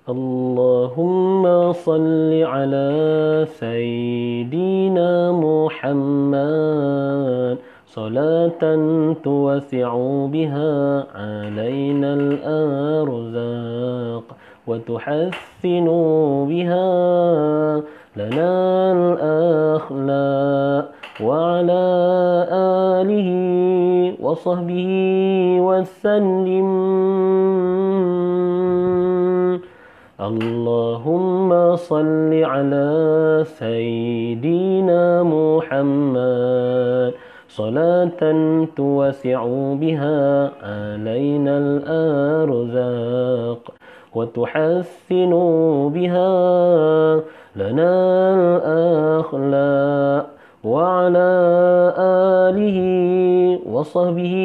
اللهم صل على سيدنا محمد صلاة توسع بها علينا الأرزاق وتحسن بها لنا الأخلاق وعلى آله وصحبه وسلم. اللهم صل على سيدنا محمد صلاة توسع بها علينا الأرزاق وتحسن بها لنا الأخلاق وعلى آله وصحبه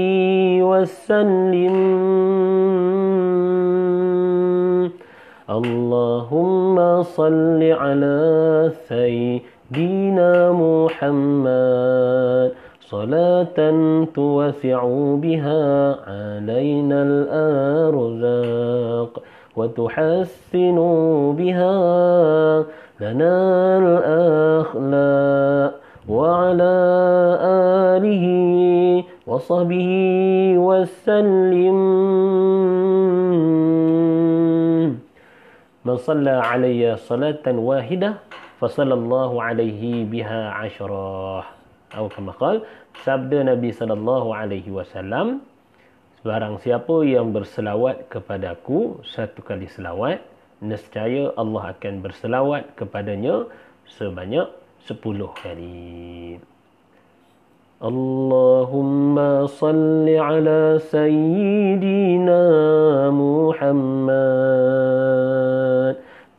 وسلم. اللهم صل على سيدنا محمد صلاة توسع بها علينا الأرزاق وتحسن بها لنا الأخلاق وعلى آله وصحبه وسلم. من صلى علي صلاة واحدة فصلى الله عليه بها عشرة. Atau kama qala, sabda Nabi sallallahu alaihi wasallam, barang siapa yang berselawat kepadaku satu kali selawat, nescaya Allah akan berselawat kepadanya sebanyak 10 kali. Allahumma salli ala sayyidina Muhammad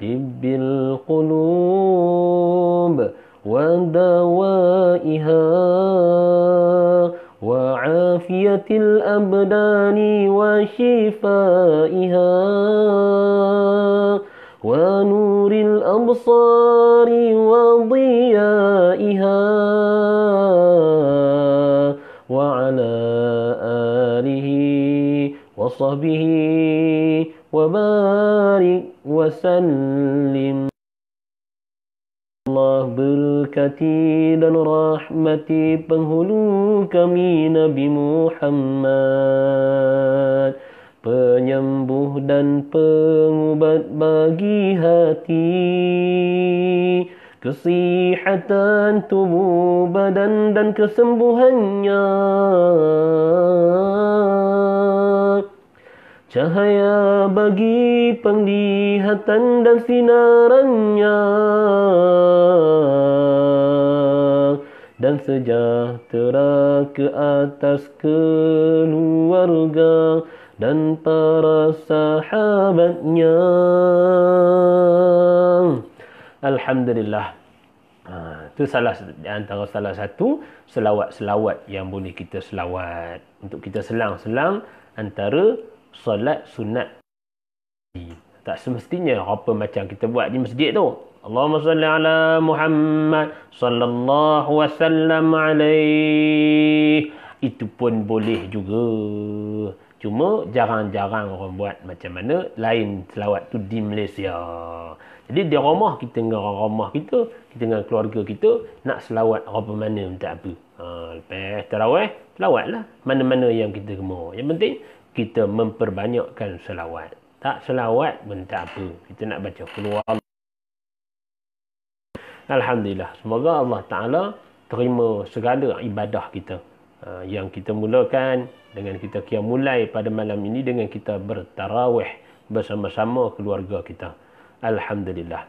tibbil qulub wa dawaiha wa afiyatil abdani wa shifaiha wa nuril absari wa diyaiha wa ala alihi wa sahbihi wa barik wa sallim. Allah berkati dan rahmati penghulu kami Nabi Muhammad, penyembuh dan pengubat bagi hati, kesihatan tubuh badan dan kesembuhannya, cahaya bagi penglihatan dan sinarannya, dan sejahtera ke atas keluarga dan para sahabatnya. Alhamdulillah. Itu antara salah satu selawat-selawat yang boleh kita selawat untuk kita selang-selang antara solat sunat. Tak semestinya apa macam kita buat di masjid tu. Allahumma salli ala Muhammad sallallahu wasallam alaih. Itu pun boleh juga. Cuma jarang-jarang orang buat macam mana lain selawat tu di Malaysia. Jadi di rumah kita dengan orang rumah kita dengan keluarga kita nak selawat apa mana tak apa. Lepas tarawih, selawatlah mana-mana yang kita gemar. Yang penting kita memperbanyakkan selawat. Tak selawat pun tak apa. Kita nak baca keluar. Alhamdulillah. Semoga Allah Ta'ala terima segala ibadah kita. Yang kita mulakan dengan kita mulai pada malam ini dengan kita bertarawih bersama-sama keluarga kita. Alhamdulillah.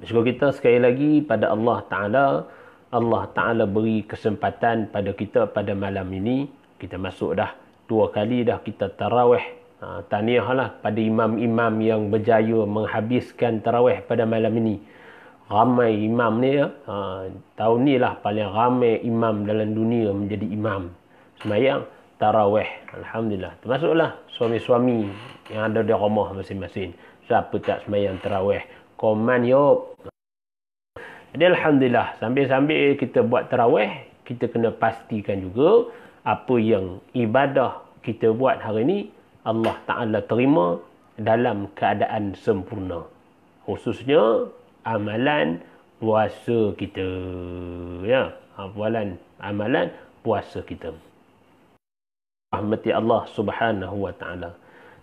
Bersyukur kita sekali lagi pada Allah Ta'ala. Allah Ta'ala beri kesempatan pada kita pada malam ini. Kita masuk dah 2 kali dah kita tarawih. Tahniahlah pada imam-imam yang berjaya menghabiskan tarawih pada malam ini. Ramai imam ni tahun ni lah paling ramai imam dalam dunia menjadi imam sembahyang tarawih. Alhamdulillah. Termasuklah suami-suami yang ada di rumah masing-masing. Siapa tak sembahyang tarawih? Komen yuk. Jadi alhamdulillah, sambil-sambil kita buat tarawih, kita kena pastikan juga apa yang ibadah kita buat hari ni Allah Ta'ala terima dalam keadaan sempurna. Khususnya amalan puasa kita. Ya, amalan puasa kita. Rahmati Allah Subhanahu wa taala.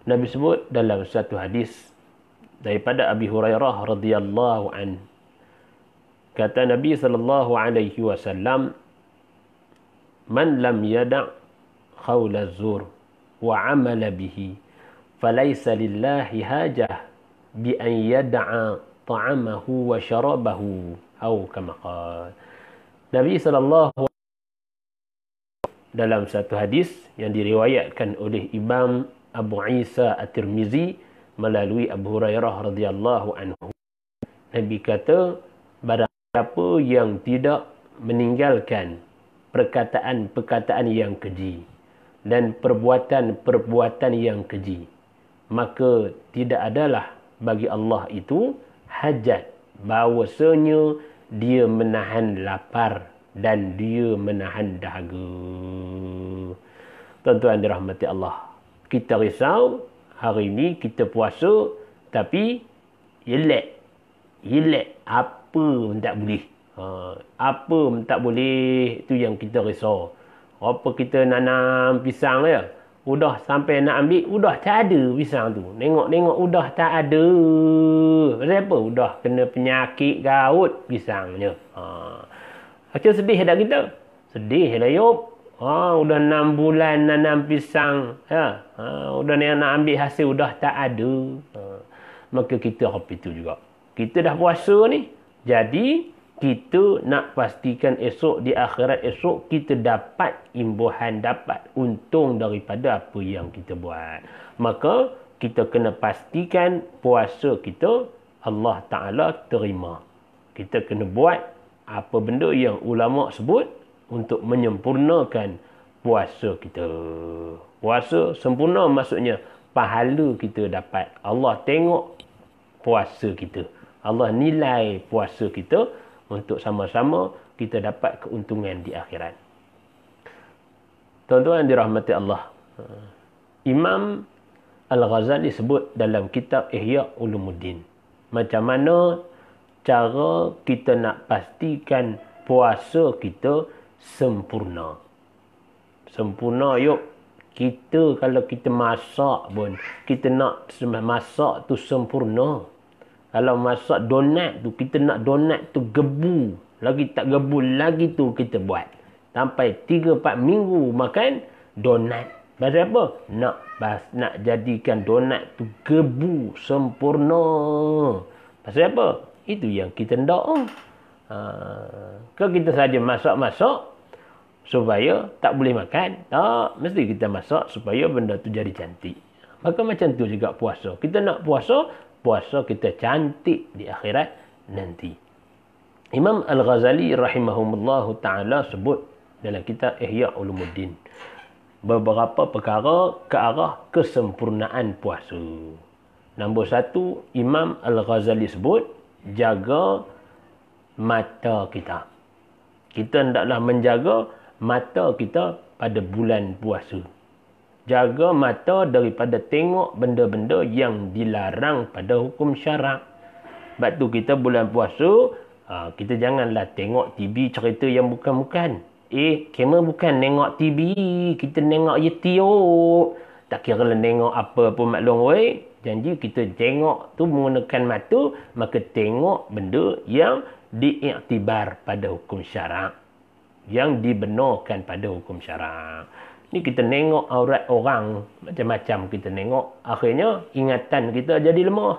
Nabi sebut dalam satu hadis daripada Abi Hurairah radhiyallahu an. Kata Nabi sallallahu alaihi wasallam, "Man lam yada' qaula az-zur wa 'amala bihi, falaysa lillahi hajah bi an yada'a ta'amahu wa syarabahu." Atau kama qala. Nabi sallallahu dalam satu hadis yang diriwayatkan oleh Imam Abu Isa At-Tirmizi melalui Abu Hurairah radhiyallahu anhu. Nabi kata, barang siapa yang tidak meninggalkan perkataan-perkataan yang keji dan perbuatan-perbuatan yang keji, maka tidak adalah bagi Allah itu hajat bahawasanya dia menahan lapar dan dia menahan dahaga. Tuan-tuan dirahmati Allah, kita risau hari ini kita puasa tapi yelek apa tak boleh. Apa tak boleh, itu yang kita risau. Apa kita nanam pisang ya, udah sampai nak ambil udah tak ada pisang tu. Nengok udah tak ada. Pasal apa? Udah kena penyakit gaut pisangnya. Macam sedih tak kita? Sedih lah Yop. Udah 6 bulan nanam pisang. Udah nak ambil hasil udah tak ada. Maka kita apa itu juga. Kita dah puasa ni. Jadi, kita nak pastikan esok di akhirat esok kita dapat imbuhan, dapat untung daripada apa yang kita buat. Maka, kita kena pastikan puasa kita Allah Ta'ala terima. Kita kena buat apa benda yang ulama sebut untuk menyempurnakan puasa kita. Puasa sempurna maksudnya pahala kita dapat. Allah tengok puasa kita. Allah nilai puasa kita untuk sama-sama kita dapat keuntungan di akhirat. Tuan-tuan dirahmati Allah. Imam Al-Ghazali sebut dalam kitab Ihya Ulumuddin, macam mana cara kita nak pastikan puasa kita sempurna. Sempurna yuk. Kita kalau kita masak pun, kita nak masak tu sempurna. Kalau masak donat tu, kita nak donat tu gebu. Lagi tak gebu, lagi tu kita buat. Sampai 3-4 minggu makan donat. Pasal apa? Nak jadikan donat tu gebu, sempurna. Pasal apa? Itu yang kita nak. Kalau kita saja masak-masak supaya tak boleh makan, tak, mesti kita masak supaya benda tu jadi cantik. Maka macam tu juga puasa. Kita nak puasa kita cantik di akhirat nanti. Imam Al-Ghazali rahimahumullahu ta'ala sebut dalam kitab Ihya Ulumuddin beberapa perkara ke arah kesempurnaan puasa. Nombor 1, Imam Al-Ghazali sebut, jaga mata kita. Kita hendaklah menjaga mata kita pada bulan puasa. Jaga mata daripada tengok benda-benda yang dilarang pada hukum syarak. Sebab tu kita bulan puasa, kita janganlah tengok TV cerita yang bukan-bukan. Kema bukan tengok TV, kita tengok YouTube. Tak kira lah tengok apa pun maklum weh. Janji kita tengok tu menggunakan mata, maka tengok benda yang diiktibar pada hukum syarak, yang dibenarkan pada hukum syarak. Ni kita tengok aurat orang, macam-macam kita tengok, akhirnya ingatan kita jadi lemah.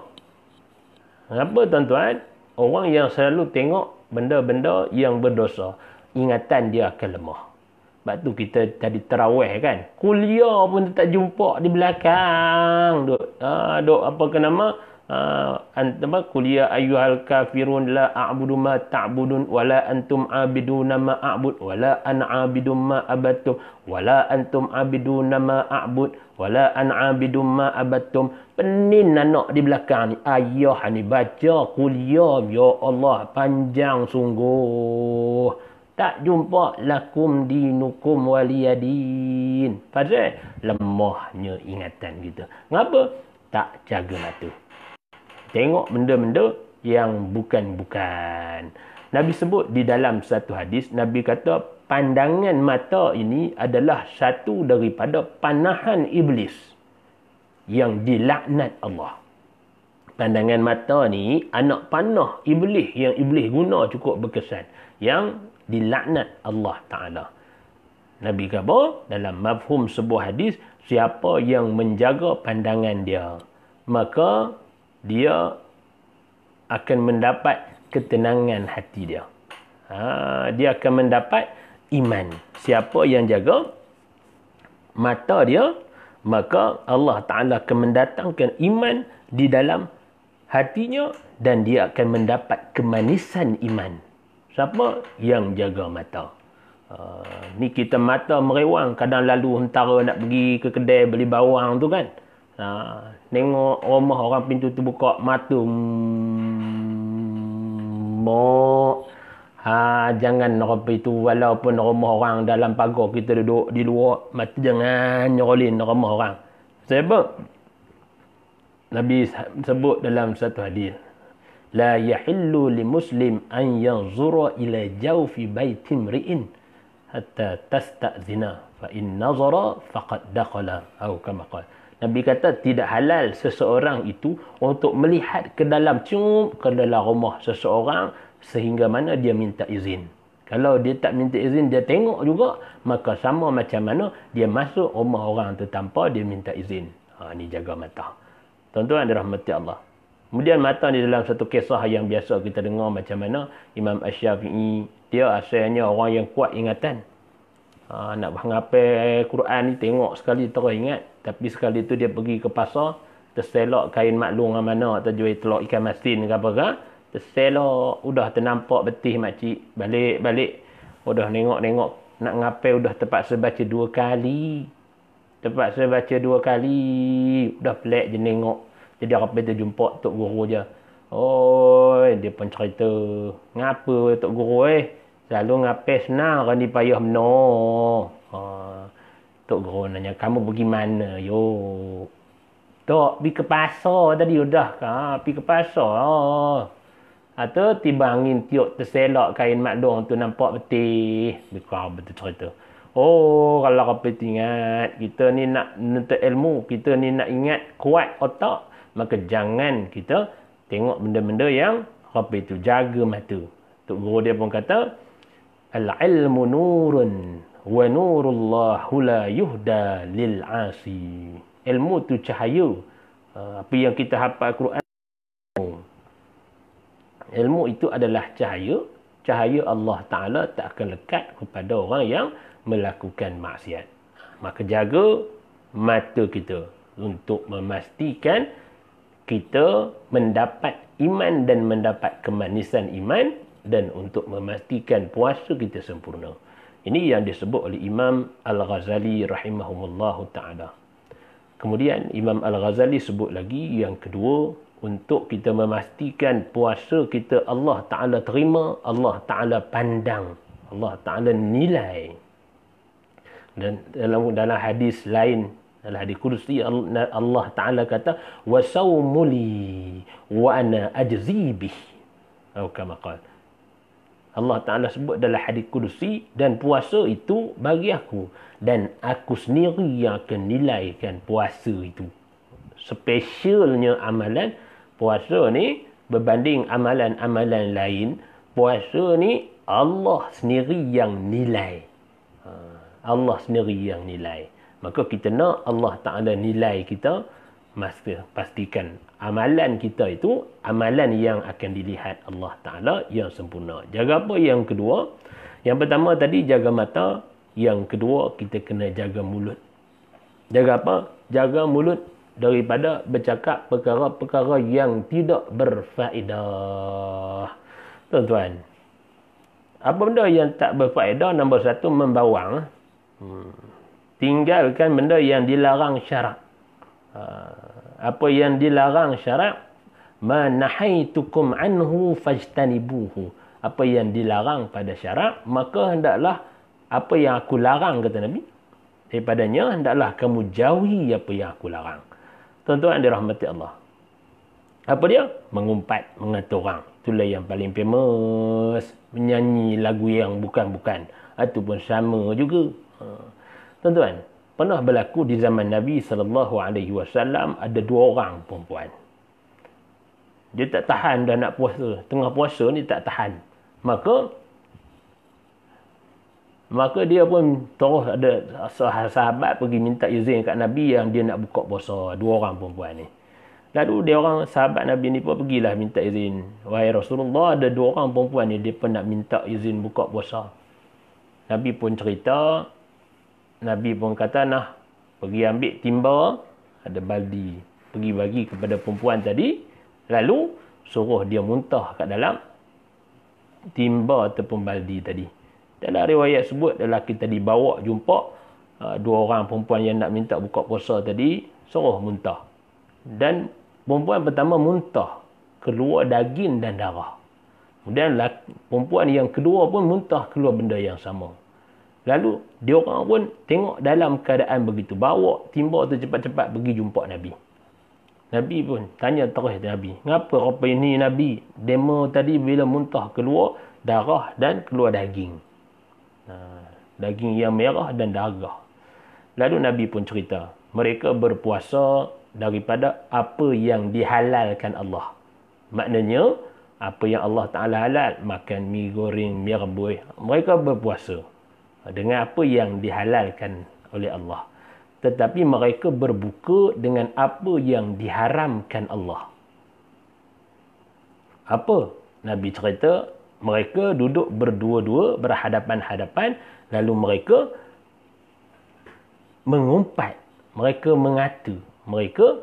Apa tuan-tuan? Orang yang selalu tengok benda-benda yang berdosa, ingatan dia akan lemah. Sebab tu kita tadi tarawih kan, kuliah pun tak jumpa di belakang. Duk apa ke nama? Kuliah ayyuhal kafirun la a'budu ma ta'budun wala antum abiduna ma a'bud wala ana abidum ma abattum wala antum abiduna ma a'bud wala ana abidum ma abattum. Penin anak di belakang ni, ayah ni baca kuliah, ya Allah panjang sungguh. Tak jumpa lakum dinukum waliyadin. Pasal lemahnya ingatan kita. Kenapa? tak jaga mata. Tengok benda-benda yang bukan-bukan. Nabi sebut di dalam satu hadis, Nabi kata pandangan mata ini adalah satu daripada panahan iblis yang dilaknat Allah. Pandangan mata ni anak panah iblis yang iblis guna cukup berkesan, yang dilaknat Allah Ta'ala. Nabi kata dalam mafhum sebuah hadis, siapa yang menjaga pandangan dia, maka dia akan mendapat ketenangan hati dia. Dia akan mendapat iman. Siapa yang jaga mata dia, maka Allah Ta'ala akan mendatangkan iman di dalam hatinya dan dia akan mendapat kemanisan iman. Siapa yang jaga mata? Ni kita mata merewang, kadang lalu hentara nak pergi ke kedai beli bawang tu kan. Tengok rumah orang pintu tu buka, mata jangan apa itu, walaupun rumah orang dalam pagar kita duduk di luar, mata jangan nyerolin rumah orang. Sebab Nabi sebut dalam satu hadis, la yahillu li muslim an yanzura ila jawfi baitim ri'in hatta tasta'zina fa in nazara faqad dakhala, atau kama qala. Nabi kata tidak halal seseorang itu untuk melihat ke dalam rumah seseorang sehingga mana dia minta izin. Kalau dia tak minta izin, dia tengok juga, maka sama macam mana dia masuk rumah orang tu tanpa dia minta izin. Ni jaga mata. Tuan-tuan dirahmati Allah. Kemudian mata ni dalam satu kisah yang biasa kita dengar, macam mana Imam Asy-Syafi'i, dia asalnya orang yang kuat ingatan. Nak menghafal Quran ni tengok sekali terus ingat, tapi sekali tu dia pergi ke pasar, terselok kain maklum mana terjual telur ikan masin ke apa ke, terselok udah ternampak betih makcik, balik udah nengok nak ngapel, udah terpaksa baca 2 kali, udah pelik je nengok. Jadi apa tu jumpa tok guru je, dia pun cerita, ngapa tok guru selalu ngapes senang kan, payah benar. Tok guru nanya, kamu pergi mana? Yo, tok pergi ke pasar tadi udah. Pergi ke pasar. Atau tiba angin tiup terselak kain maklum tu nampak betih. Betul cerita. Kalau apa ingat, kita ni nak menuntut ilmu, kita ni nak ingat kuat otak, maka jangan kita tengok benda-benda yang apa itu, jaga mata. Tok guru dia pun kata, al-ilmu nurun wa nurullah la yuhda lil asi. Ilmu tu cahaya. Apa yang kita hafal Quran, ilmu itu adalah cahaya. Cahaya Allah Ta'ala tak akan lekat kepada orang yang melakukan maksiat. Maka jaga mata kita untuk memastikan kita mendapat iman dan mendapat kemanisan iman, dan untuk memastikan puasa kita sempurna. Ini yang disebut oleh Imam Al-Ghazali rahimahumullahu ta'ala. Kemudian Imam Al-Ghazali sebut lagi yang kedua, untuk kita memastikan puasa kita Allah Ta'ala terima, Allah Ta'ala pandang, Allah Ta'ala nilai. Dan dalam hadis lain, dalam hadis kursi, Allah Ta'ala kata, wa sawmuli wa ana ajzi bih, atau kama qala. Allah Ta'ala sebut dalam hadis kursi, dan puasa itu bagi aku, dan aku sendiri yang akan nilaikan puasa itu. Spesialnya amalan puasa ni berbanding amalan-amalan lain, puasa ni Allah sendiri yang nilai. Allah sendiri yang nilai. Maka kita nak Allah Ta'ala nilai kita, pastikan amalan kita itu amalan yang akan dilihat Allah Ta'ala yang sempurna. Jaga apa? Yang kedua, yang pertama tadi jaga mata, yang kedua kita kena jaga mulut. Jaga apa? Jaga mulut daripada bercakap perkara-perkara yang tidak berfaedah. Tuan-tuan, apa benda yang tak berfaedah? Nombor satu, membawang. Tinggalkan benda yang dilarang syarak. Apa yang dilarang syarak, ma nahaitukum anhu fajtanibuhu. Apa yang dilarang pada syarak, maka hendaklah apa yang aku larang, kata Nabi, daripadanya hendaklah kamu jauhi apa yang aku larang. Tuan-tuan dirahmati Allah. Apa dia? Mengumpat, mengata orang. Itulah yang paling famous. Menyanyi lagu yang bukan-bukan. Itu pun sama juga. Tuan-tuan, pernah berlaku di zaman Nabi SAW ada 2 orang perempuan. Dia tak tahan dah nak puasa. Tengah puasa ni tak tahan. Maka dia pun terus ada sahabat pergi minta izin kat Nabi yang dia nak buka puasa. 2 orang perempuan ni. Lalu dia orang sahabat Nabi ni pun pergilah minta izin. Wahai Rasulullah, ada 2 orang perempuan ni dia pun nak minta izin buka puasa. Nabi pun cerita. Nabi pun kata nah pergi ambil timba, ada baldi. Pergi bagi kepada perempuan tadi. Lalu suruh dia muntah kat dalam timba ataupun baldi tadi. Dalam riwayat sebut lelaki tadi bawa jumpa 2 orang perempuan yang nak minta buka puasa tadi, suruh muntah. Dan perempuan pertama muntah, keluar daging dan darah. Kemudian perempuan yang kedua pun muntah, keluar benda yang sama. Lalu dia orang pun tengok dalam keadaan begitu, bawa timba tu cepat-cepat pergi jumpa Nabi. Nabi pun tanya terus Nabi, ngapa apa ini Nabi? Demo tadi bila muntah keluar darah dan keluar daging. Daging yang merah dan darah. Lalu Nabi pun cerita, mereka berpuasa daripada apa yang dihalalkan Allah. Maknanya, apa yang Allah Ta'ala halal, makan mi goreng, mi rebus. Mereka berpuasa dengan apa yang dihalalkan oleh Allah. Tetapi mereka berbuka dengan apa yang diharamkan Allah. Apa? Nabi cerita, mereka duduk berdua-dua, berhadapan-hadapan, lalu mereka mengumpat, mereka mengata, mereka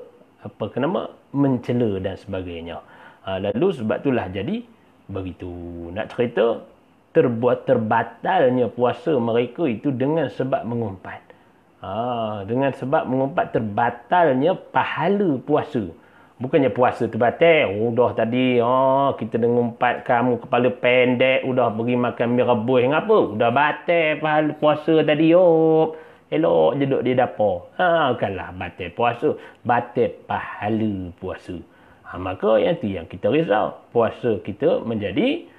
mencela dan sebagainya. Lalu sebab itulah jadi begitu. Nak cerita, terbatalnya puasa mereka itu dengan sebab mengumpat. Dengan sebab mengumpat terbatalnya pahala puasa. Bukannya puasa terbatal. Udah tadi kita dah ngumpat, kamu kepala pendek, udah pergi makan mi rebus. Ngapa? Udah batal pahala puasa tadi. Elok je duduk di dapur. Bukanlah batal puasa. Batal pahala puasa. Maka yang tu yang kita risau. Puasa kita menjadi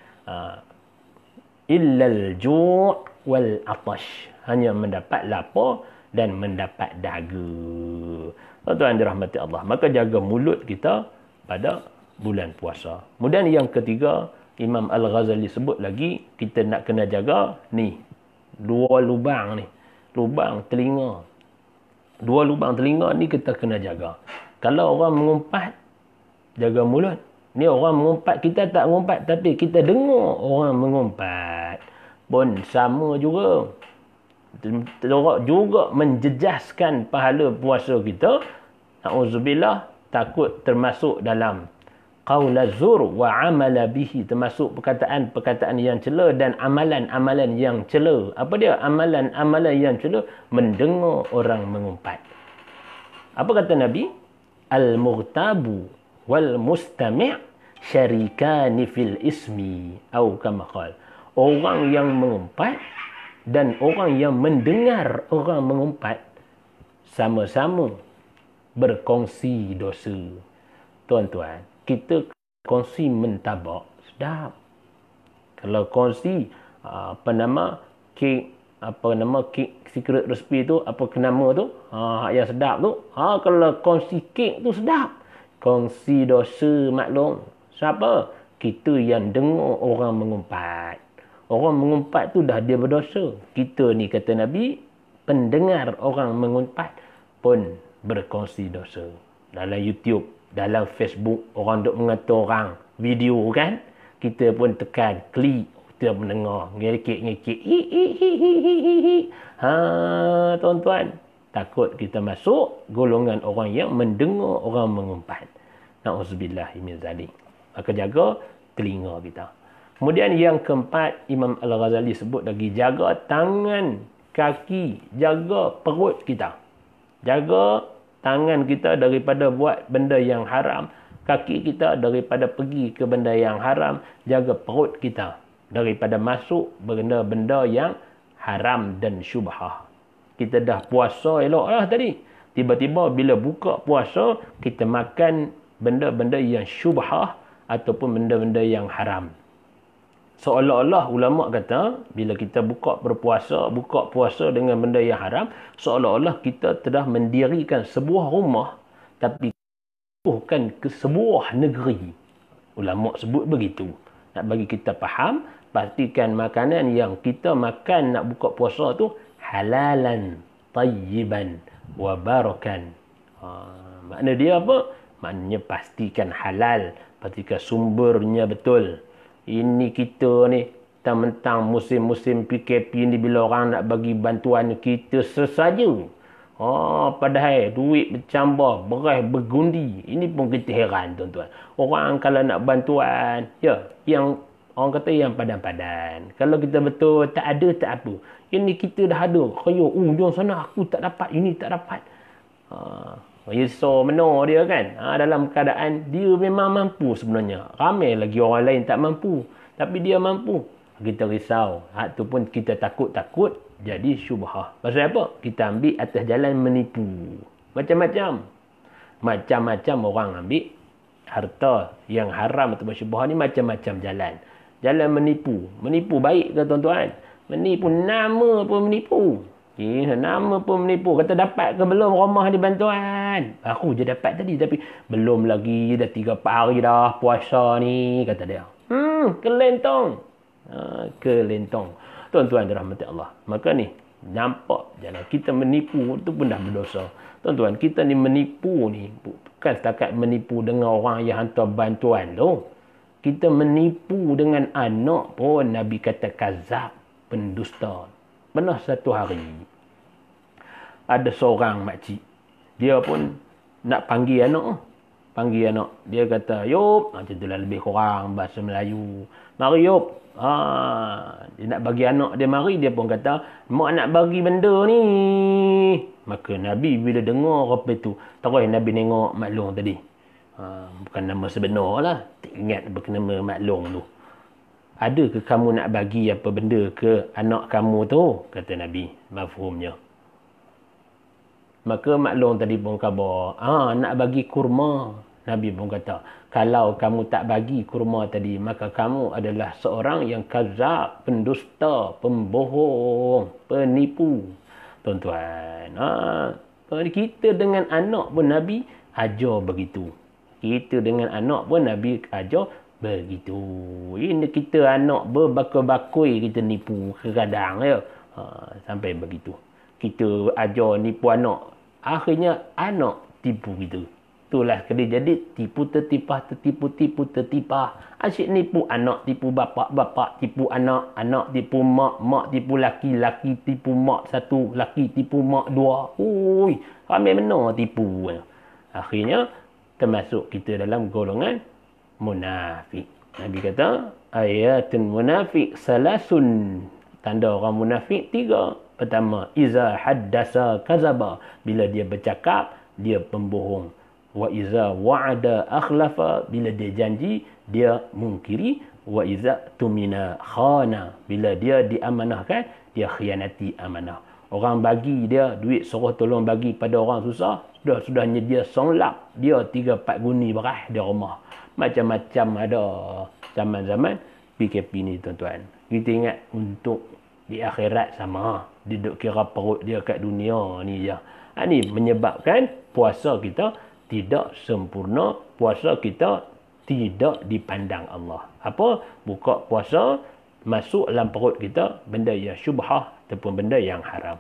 illal ju' wal atash. Hanya mendapat lapar dan mendapat dahaga. Tuan-tuan dirahmati Allah. Maka jaga mulut kita pada bulan puasa. Kemudian yang ketiga, Imam Al-Ghazali sebut lagi, kita nak kena jaga ni. 2 lubang ni. Lubang telinga. 2 lubang telinga ni kita kena jaga. Kalau orang mengumpat, jaga mulut. Ni orang mengumpat, kita tak mengumpat, tapi kita dengar orang mengumpat. Pun sama juga. Juga menjejaskan pahala puasa kita. Na'udzubillah, takut termasuk dalam qaula zur wa amala bihi, termasuk perkataan-perkataan yang cela dan amalan-amalan yang cela. Apa dia amalan-amalan yang cela? Mendengar orang mengumpat. Apa kata Nabi? Al-mughtabu wal mustami' syarikani fil ismi atau kama qala. Orang yang mengumpat dan orang yang mendengar orang mengumpat sama-sama berkongsi dosa. Tuan-tuan, kita kongsi mentabak sedap. Kalau kongsi kek secret recipe tu, apa nama tu, yang sedap tu, kalau kongsi kek tu sedap. Kongsi dosa maklum. Siapa? Kita yang dengar orang mengumpat. Orang mengumpat tu dah dia berdosa. Kita ni kata Nabi, pendengar orang mengumpat pun berkongsi dosa. Dalam YouTube, dalam Facebook, orang duk mengata orang video kan, kita pun tekan klik, kita mendengar ngekek-ngekek. Tuan-tuan, takut kita masuk golongan orang yang mendengar orang mengumpat. Na'udzubillah min zalik. Maka jaga telinga kita. Kemudian yang keempat, Imam Al-Ghazali sebut lagi, jaga tangan, kaki, jaga perut kita. Jaga tangan kita daripada buat benda yang haram, kaki kita daripada pergi ke benda yang haram, jaga perut kita daripada masuk benda-benda yang haram dan syubhah. Kita dah puasa elok lah tadi. Tiba-tiba bila buka puasa, kita makan benda-benda yang syubhah ataupun benda-benda yang haram. Seolah-olah ulama kata, bila kita buka puasa dengan benda yang haram, seolah-olah kita telah mendirikan sebuah rumah, tapi bukan ke sebuah negeri. Ulama sebut begitu. Nak bagi kita faham, pastikan makanan yang kita makan nak buka puasa tu halalan, tayyiban, wa barakan. Makna dia apa? Maknanya pastikan halal, pastikan sumbernya betul. Ini kita ni, mentang-mentang musim-musim PKP ni bila orang nak bagi bantuan kita sesaja. Padahal duit bercambah, beras bergundi. Ini pun kita heran tuan-tuan. Orang kalau nak bantuan, yang orang kata yang padan-padan. Kalau kita betul tak ada tak apa. Ini kita dah ada. Kaya, jom sana aku tak dapat, ini tak dapat. Risau mana dia kan. Dalam keadaan dia memang mampu sebenarnya. Ramai lagi orang lain tak mampu. Tapi dia mampu. Kita risau. Hak tu pun kita takut-takut jadi syubhah. Pasal apa? Kita ambil atas jalan menipu. Macam-macam. Macam-macam orang ambil harta yang haram atau syubhah ni macam-macam jalan. Jalan menipu. Menipu baik ke tuan-tuan? Menipu nama pun menipu. Nama pun menipu. Kata dapat ke belum rumah ni bantuan? Aku je dapat tadi tapi belum lagi. Dah 3-4 hari dah puasa ni. Kata dia. Kelentong. Kelentong. Tuan-tuan dirahmati Allah. Maka ni nampak jalan kita menipu tu pun dah berdosa. Tuan-tuan, kita ni menipu ni bukan setakat menipu dengan orang yang hantar bantuan tu. Kita menipu dengan anak pun Nabi kata kazab, pendusta. Pernah satu hari ada seorang makcik, dia pun nak panggil anak. Dia kata, "Yop," macam itulah lebih kurang bahasa Melayu. "Mari Yop." Dia nak bagi anak dia mari, dia pun kata, "Mak nak bagi benda ni." Maka Nabi bila dengar apa itu, terus Nabi nengok Mak Long tadi. Bukan nama sebenar lah. Tak ingat nama Mak Long tu. "Ada ke kamu nak bagi apa benda ke anak kamu tu?" kata Nabi. Mafhumnya. Maka Mak Long tadi pun khabar, nak bagi kurma. Nabi pun kata, "Kalau kamu tak bagi kurma tadi, maka kamu adalah seorang yang kazab, pendusta, pembohong, penipu." Tuan-tuan, kita dengan anak pun Nabi ajar begitu. Kita dengan anak pun Nabi ajar begitu. Ini kita anak berbakul-bakul kita nipu kadang ya. Sampai begitu. Kita ajar nipu anak. Akhirnya anak tipu kita. Itulah kena jadi tipu tertipah, tipu tertipah. Asyik nipu anak, tipu bapak tipu anak, anak tipu mak tipu laki tipu mak satu, laki tipu mak dua. Ramai mana tipu. Akhirnya termasuk kita dalam golongan munafik. Nabi kata, ayatun munafik salasun. Tanda orang munafik 3. Pertama, iza haddasa kazaba. Bila dia bercakap, dia pembohong. Wa iza wa'ada akhlafa. Bila dia janji, dia mungkiri. Wa iza tumina khana. Bila dia diamanahkan, dia khianati amanah. Orang bagi dia duit, suruh tolong bagi pada orang susah, sudahnya dia songlap. Dia 3-4 guni beras di rumah. Macam-macam ada zaman-zaman PKP ni tuan-tuan. Kita ingat untuk di akhirat sama. Dia duk kira perut dia kat dunia ni je. Ini menyebabkan puasa kita tidak sempurna. Puasa kita tidak dipandang Allah. Apa? Buka puasa, masuk dalam perut kita benda yang syubhah ataupun benda yang haram.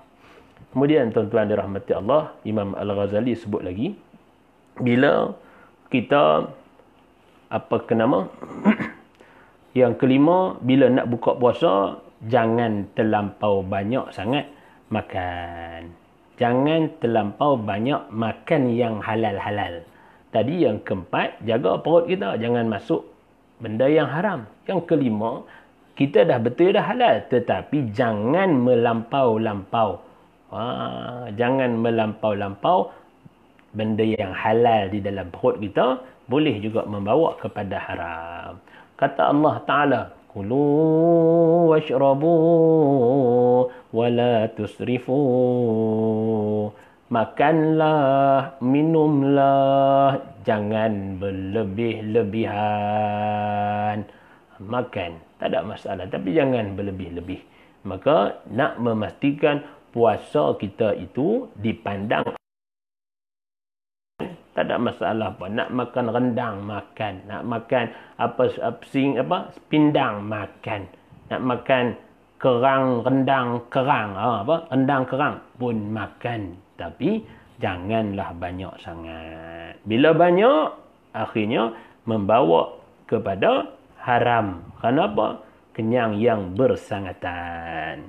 Kemudian tuan-tuan dirahmati Allah, Imam Al-Ghazali sebut lagi, bila kita yang kelima, bila nak buka puasa, jangan terlampau banyak sangat makan. Jangan terlampau banyak makan yang halal-halal. Tadi yang keempat, jaga perut kita, jangan masuk benda yang haram. Yang kelima, kita dah betul dah halal, tetapi jangan melampau-lampau. Jangan melampau-lampau benda yang halal di dalam perut kita, boleh juga membawa kepada haram. Kata Allah Ta'ala, kulu washrabu wa la tusrifu. makanlah, minumlah, jangan berlebih-lebihan. Makan, tak ada masalah, tapi jangan berlebih-lebih. Maka nak memastikan puasa kita itu dipandang, tak ada masalah apa. Nak makan rendang, makan. Nak makan pindang, makan. Nak makan kerang, rendang, kerang, rendang kerang pun makan. Tapi janganlah banyak sangat. Bila banyak, akhirnya membawa kepada haram. Kenapa? Kenyang yang bersangatan.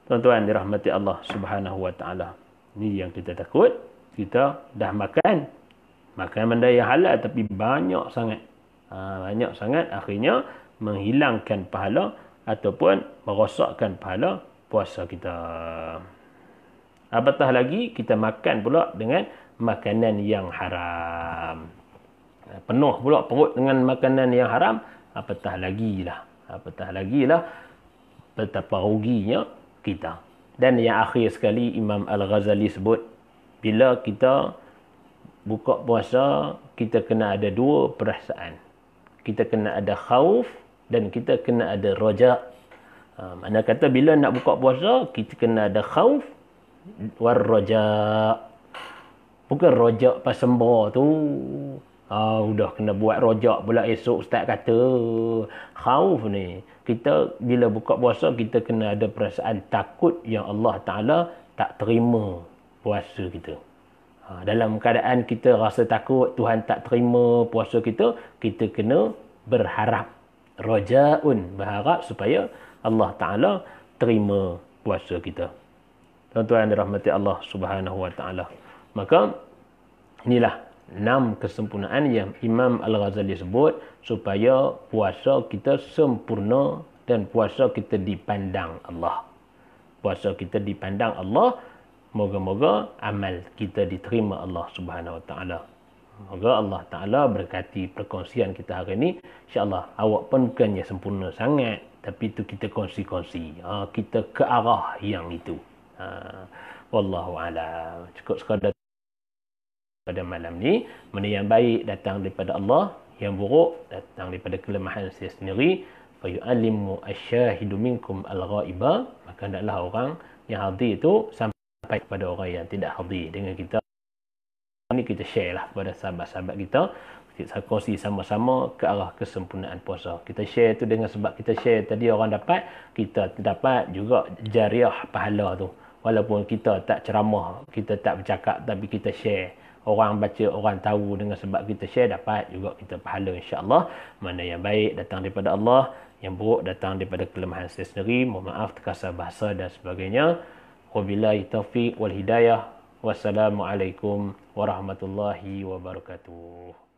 Tuan-tuan dirahmati Allah Subhanahu wa taala. Ini yang kita takut. Kita dah makan benda yang halal tapi banyak sangat. Banyak sangat akhirnya menghilangkan pahala ataupun merosakkan pahala puasa kita. Apatah lagi kita makan pula dengan makanan yang haram. Penuh pula perut dengan makanan yang haram, apatah lagilah betapa ruginya kita. Dan yang akhir sekali Imam Al-Ghazali sebut, bila kita buka puasa, kita kena ada dua perasaan. Kita kena ada khauf dan kita kena ada raja. Mana kata bila nak buka puasa, kita kena ada khauf war raja. Bukan rojak pas sembah tu. Udah kena buat rojak pula esok ustaz kata. Khauf ni. Kita bila buka puasa, kita kena ada perasaan takut yang Allah Ta'ala tak terima puasa kita. Dalam keadaan kita rasa takut Tuhan tak terima puasa kita, kita kena berharap. Raja'un, berharap supaya Allah Ta'ala terima puasa kita. Tuan-tuan dirahmati Allah Subhanahu wa taala. Maka inilah 6 kesempurnaan yang Imam Al-Ghazali sebut supaya puasa kita sempurna dan puasa kita dipandang Allah. Puasa kita dipandang Allah, moga-moga amal kita diterima Allah Subhanahu wa taala. Moga Allah Taala berkati perkongsian kita hari ini. Insya-Allah awak pun bukannya sempurna sangat, tapi itu kita kongsi-kongsi. Kita ke arah yang itu. Wallahu a'lam. Cukup sekadar pada malam ni. Mana yang baik datang daripada Allah, yang buruk datang daripada kelemahan saya sendiri. Fa yu'allimu asy-syahidu minkum al-ghaiba. Maka hendaklah orang yang hadir itu sampai kepada orang yang tidak hadir dengan kita. Ini kita share lah kepada sahabat-sahabat kita. Kita kongsi sama-sama ke arah kesempurnaan puasa. Kita share tu dengan sebab kita share tadi orang dapat, kita dapat juga jariah pahala tu. Walaupun kita tak ceramah, kita tak bercakap, tapi kita share. Orang baca, orang tahu dengan sebab kita share, dapat juga kita pahala insya-Allah. Mana yang baik datang daripada Allah, yang buruk datang daripada kelemahan saya sendiri. Mohon maaf terkasar bahasa dan sebagainya. Wabillahi taufiq wal hidayah. Wassalamualaikum warahmatullahi wabarakatuh.